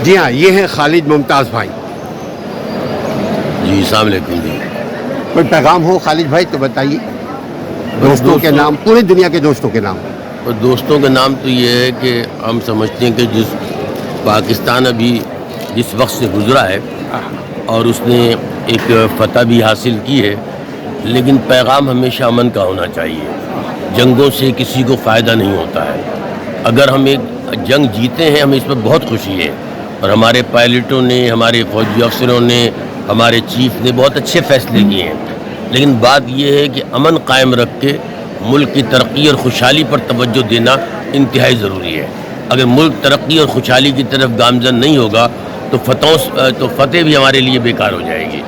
جی ہاں، یہ ہیں خالد ممتاز بھائی. جی السلام علیکم. جی کوئی پیغام ہو خالد بھائی تو بتائیے. دوستوں کے نام، پوری دنیا کے دوستوں کے نام. اور دوستوں کا نام تو یہ ہے کہ ہم سمجھتے ہیں کہ جس پاکستان ابھی جس وقت سے گزرا ہے اور اس نے ایک فتح بھی حاصل کی ہے، لیکن پیغام ہمیشہ امن کا ہونا چاہیے. جنگوں سے کسی کو فائدہ نہیں ہوتا ہے. اگر ہم ایک جنگ جیتے ہیں ہمیں اس پر بہت خوشی ہے، اور ہمارے پائلٹوں نے، ہمارے فوجی افسروں نے، ہمارے چیف نے بہت اچھے فیصلے کیے ہیں. لیکن بات یہ ہے کہ امن قائم رکھ کے ملک کی ترقی اور خوشحالی پر توجہ دینا انتہائی ضروری ہے. اگر ملک ترقی اور خوشحالی کی طرف گامزن نہیں ہوگا تو فتح بھی ہمارے لیے بیکار ہو جائے گی.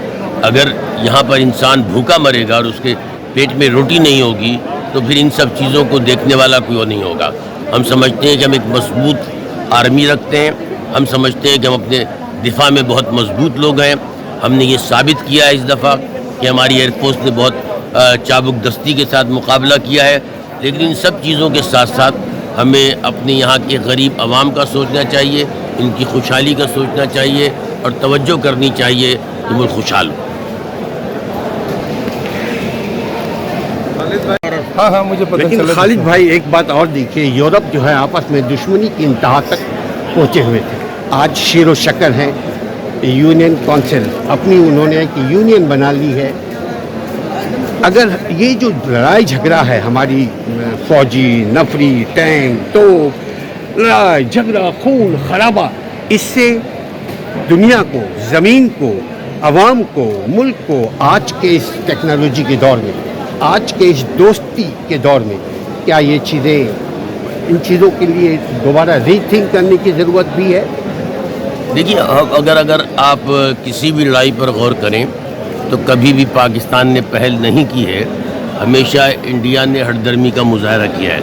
اگر یہاں پر انسان بھوکا مرے گا اور اس کے پیٹ میں روٹی نہیں ہوگی تو پھر ان سب چیزوں کو دیکھنے والا کوئی اور نہیں ہوگا. ہم سمجھتے ہیں کہ ہم ایک مضبوط آرمی رکھتے ہیں. ہم سمجھتے ہیں کہ ہم اپنے دفاع میں بہت مضبوط لوگ ہیں. ہم نے یہ ثابت کیا ہے اس دفعہ کہ ہماری ایئر فورس نے بہت چابک دستی کے ساتھ مقابلہ کیا ہے. لیکن ان سب چیزوں کے ساتھ ساتھ ہمیں اپنے یہاں کے غریب عوام کا سوچنا چاہیے، ان کی خوشحالی کا سوچنا چاہیے اور توجہ کرنی چاہیے کہ ملک خوشحال ہو. ہاں مجھے پتہ لیکن چلا. خالد بھائی ایک بات اور دیکھیے، یورپ جو ہے آپس میں دشمنی کی انتہا تک پہنچے ہوئے تھے. آج شیر و شکر ہیں. یونین کونسل اپنی انہوں نے ایک یونین بنا لی ہے. اگر یہ جو لڑائی جھگڑا ہے ہماری فوجی، نفری، ٹینک، توپ، لڑائی جھگڑا، خون خرابہ، اس سے دنیا کو، زمین کو، عوام کو، ملک کو آج کے اس ٹیکنالوجی کے دور میں، آج کے اس دوستی کے دور میں، کیا یہ چیزیں، ان چیزوں کے لیے دوبارہ ری تھنک کرنے کی ضرورت بھی ہے؟ دیکھیے، اگر آپ کسی بھی لڑائی پر غور کریں تو کبھی بھی پاکستان نے پہل نہیں کی ہے. ہمیشہ انڈیا نے ہٹ درمی کا مظاہرہ کیا ہے.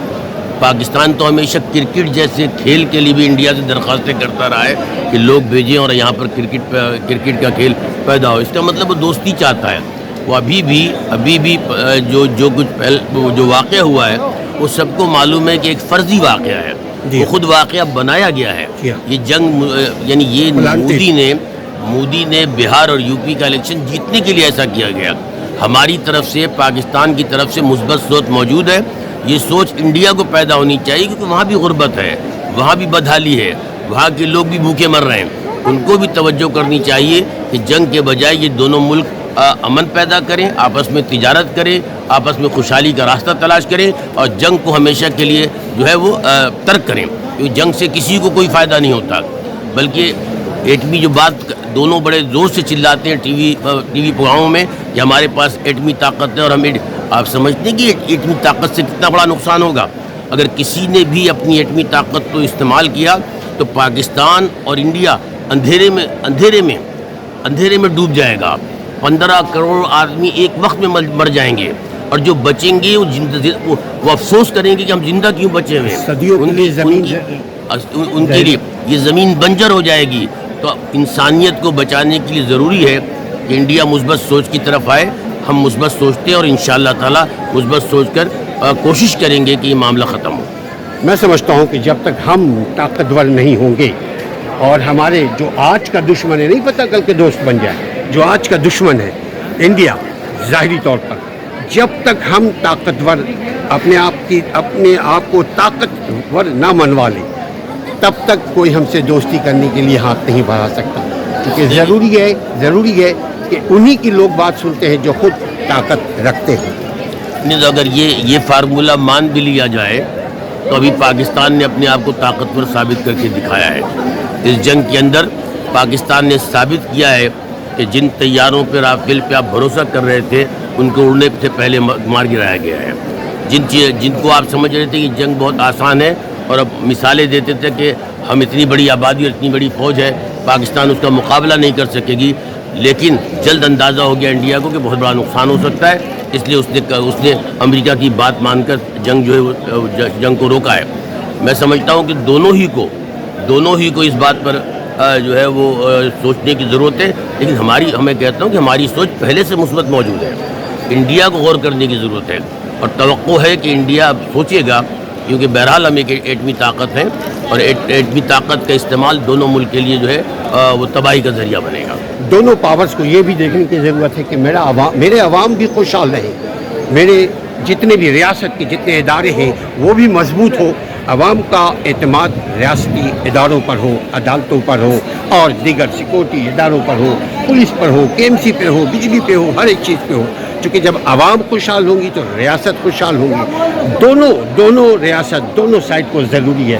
پاکستان تو ہمیشہ کرکٹ جیسے کھیل کے لیے بھی انڈیا سے درخواستیں کرتا رہا ہے کہ لوگ بھیجیں اور یہاں پر کرکٹ کا کھیل پیدا ہو. اس کا مطلب وہ دوستی چاہتا ہے. وہ ابھی بھی جو کچھ جو واقعہ ہوا ہے وہ سب کو معلوم ہے کہ ایک فرضی واقعہ ہے. وہ خود واقعہ بنایا گیا ہے. یہ جنگ یعنی یہ مودی نے بہار اور یو پی کا الیکشن جیتنے کے لیے ایسا کیا گیا. ہماری طرف سے، پاکستان کی طرف سے مثبت سوچ موجود ہے. یہ سوچ انڈیا کو پیدا ہونی چاہیے کیونکہ وہاں بھی غربت ہے، وہاں بھی بدحالی ہے، وہاں کے لوگ بھی بھوکے مر رہے ہیں. ان کو بھی توجہ کرنی چاہیے کہ جنگ کے بجائے یہ دونوں ملک امن پیدا کریں، آپس میں تجارت کریں، آپس میں خوشحالی کا راستہ تلاش کریں اور جنگ کو ہمیشہ کے لیے جو ہے وہ ترک کریں. کیونکہ جنگ سے کسی کو کوئی فائدہ نہیں ہوتا. بلکہ ایٹمی جو بات دونوں بڑے زور سے چلاتے ہیں ٹی وی پروگراموں میں کہ ہمارے پاس ایٹمی طاقت ہے اور آپ سمجھتے ہیں کہ ایٹمی طاقت سے کتنا بڑا نقصان ہوگا. اگر کسی نے بھی اپنی ایٹمی طاقت کو استعمال کیا تو پاکستان اور انڈیا اندھیرے میں ڈوب جائے گا. 15 کروڑ آدمی ایک وقت میں مر جائیں گے اور جو بچیں گے وہ افسوس کریں گے کہ ہم زندہ کیوں بچے ہوئے. صدیوں کے لیے زمین ان کے لیے یہ زمین بنجر ہو جائے گی. تو انسانیت کو بچانے کے لیے ضروری ہے کہ انڈیا مثبت سوچ کی طرف آئے. ہم مثبت سوچتے ہیں اور انشاءاللہ تعالی مثبت سوچ کر کوشش کریں گے کہ یہ معاملہ ختم ہو. میں سمجھتا ہوں کہ جب تک ہم طاقتور نہیں ہوں گے اور ہمارے جو آج کا دشمن ہے، نہیں پتہ کل کے دوست بن جائے، جو آج کا دشمن ہے انڈیا ظاہری طور پر، جب تک ہم طاقتور اپنے آپ کو طاقتور نہ منوا لیں تب تک کوئی ہم سے دوستی کرنے کے لیے ہاتھ نہیں بڑھا سکتا. کیونکہ ضروری ہے کہ انہی کی لوگ بات سنتے ہیں جو خود طاقت رکھتے ہیں. نہیں تو اگر یہ فارمولہ مان بھی لیا جائے تو ابھی پاکستان نے اپنے آپ کو طاقتور ثابت کر کے دکھایا ہے. اس جنگ کے اندر پاکستان نے ثابت کیا ہے کہ جن طیاروں پہ رافیل پہ آپ بھروسہ کر رہے تھے ان کو اڑنے سے پہلے مار گرایا گیا ہے. جن کو آپ سمجھ رہے تھے کہ جنگ بہت آسان ہے اور اب مثالیں دیتے تھے کہ ہم اتنی بڑی آبادی اور اتنی بڑی فوج ہے، پاکستان اس کا مقابلہ نہیں کر سکے گی. لیکن جلد اندازہ ہو گیا انڈیا کو کہ بہت بڑا نقصان ہو سکتا ہے. اس لیے اس نے امریکہ کی بات مان کر جنگ کو روکا ہے. میں سمجھتا ہوں کہ دونوں ہی کو اس بات پر جو ہے وہ سوچنے کی ضرورت ہے. لیکن میں کہتا ہوں کہ ہماری سوچ پہلے سے مثبت موجود ہے. انڈیا کو غور کرنے کی ضرورت ہے اور توقع ہے کہ انڈیا اب سوچے گا کیونکہ بہرحال ہم ایک ایٹمی طاقت ہیں اور ایٹمی طاقت کا استعمال دونوں ملک کے لیے جو ہے وہ تباہی کا ذریعہ بنے گا. دونوں پاورز کو یہ بھی دیکھنے کی ضرورت ہے کہ میرے عوام بھی خوشحال رہیں, میرے جتنے بھی ریاست کے جتنے ادارے ہیں وہ بھی مضبوط ہو, عوام کا اعتماد ریاستی اداروں پر ہو, عدالتوں پر ہو اور دیگر سیکورٹی اداروں پر ہو, پولیس پر ہو, KMC پہ ہو, بجلی پہ ہو, ہر ایک چیز پہ ہو. چونکہ جب عوام خوشحال ہوں گی تو ریاست خوشحال ہوگی. دونوں ریاست دونوں سائڈ کو ضروری ہے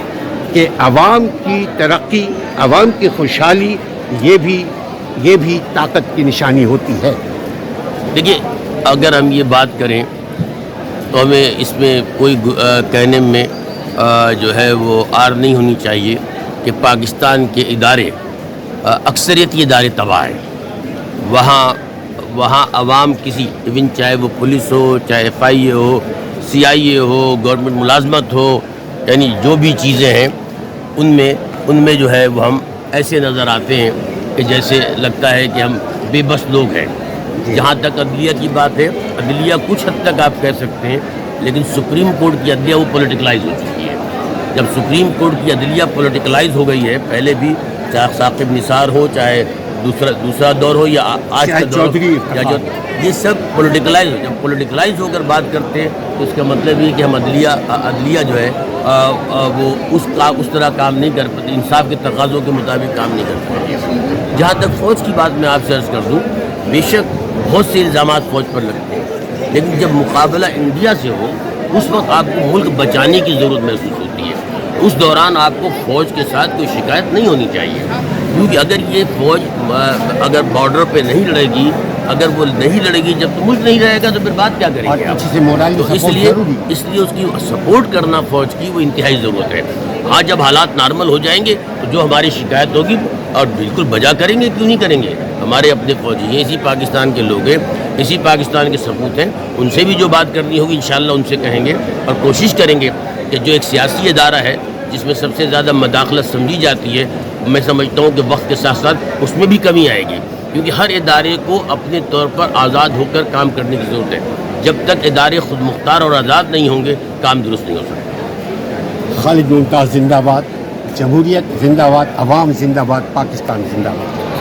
کہ عوام کی ترقی, عوام کی خوشحالی یہ بھی طاقت کی نشانی ہوتی ہے. دیکھیے اگر ہم یہ بات کریں تو ہمیں اس میں کوئی کہنے میں جو ہے وہ آر نہیں ہونی چاہیے کہ پاکستان کے ادارے اکثریتی ادارے تباہ ہیں. وہاں عوام کسی ایون چاہے وہ پولیس ہو, چاہے FIA ہو, CIA ہو, گورنمنٹ ملازمت ہو, یعنی جو بھی چیزیں ہیں ان میں جو ہے وہ ہم ایسے نظر آتے ہیں کہ جیسے لگتا ہے کہ ہم بے بس لوگ ہیں. جہاں تک عدلیہ کی بات ہے, عدلیہ کچھ حد تک آپ کہہ سکتے ہیں, لیکن سپریم کورٹ کی عدلیہ وہ پولیٹیکلائز ہو چکی ہے. جب سپریم کورٹ کی عدلیہ پولیٹیکلائز ہو گئی ہے, پہلے بھی چاہے ثاقب نثار ہو, چاہے دوسرا دور ہو یا آج کا دور ہو, یہ سب پولیٹیکلائز ہو. جب پولیٹیکلائز ہو کر بات کرتے ہیں تو اس کا مطلب یہ کہ ہم عدلیہ جو ہے وہ اس طرح کام نہیں کر پاتے, انصاف کے تقاضوں کے مطابق کام نہیں کر پاتے. جہاں تک فوج کی بات میں آپ سے عرض کر دوں, بے شک بہت سے الزامات فوج پر لگتے ہیں, لیکن جب مقابلہ انڈیا سے ہو اس وقت آپ کو ملک بچانے کی ضرورت محسوس ہوتی ہے. اس دوران آپ کو فوج کے ساتھ کوئی شکایت نہیں ہونی چاہیے, کیونکہ اگر یہ فوج اگر بارڈر پہ نہیں لڑے گی, اگر وہ نہیں لڑے گی, جب تو ملک نہیں رہے گا تو پھر بات کیا کریں گے آپ. تو اس لیے اس کی سپورٹ کرنا فوج کی وہ انتہائی ضرورت ہے. ہاں جب حالات نارمل ہو جائیں گے تو جو ہماری شکایت ہوگی اور بالکل بجا کریں گے, کیوں نہیں کریں گے. ہمارے اپنے فوجی ہیں, اسی پاکستان کے لوگ ہیں, اسی پاکستان کے سپوت ہیں, ان سے بھی جو بات کرنی ہوگی انشاءاللہ ان سے کہیں گے, اور کوشش کریں گے کہ جو ایک سیاسی ادارہ ہے جس میں سب سے زیادہ مداخلت سمجھی جاتی ہے, میں سمجھتا ہوں کہ وقت کے ساتھ ساتھ اس میں بھی کمی آئے گی, کیونکہ ہر ادارے کو اپنے طور پر آزاد ہو کر کام کرنے کی ضرورت ہے. جب تک ادارے خود مختار اور آزاد نہیں ہوں گے کام درست نہیں ہو سکتا. خالد ممتاز زندہ باد, جمہوریت زندہ باد, عوام زندہ باد, پاکستان زندہ باد.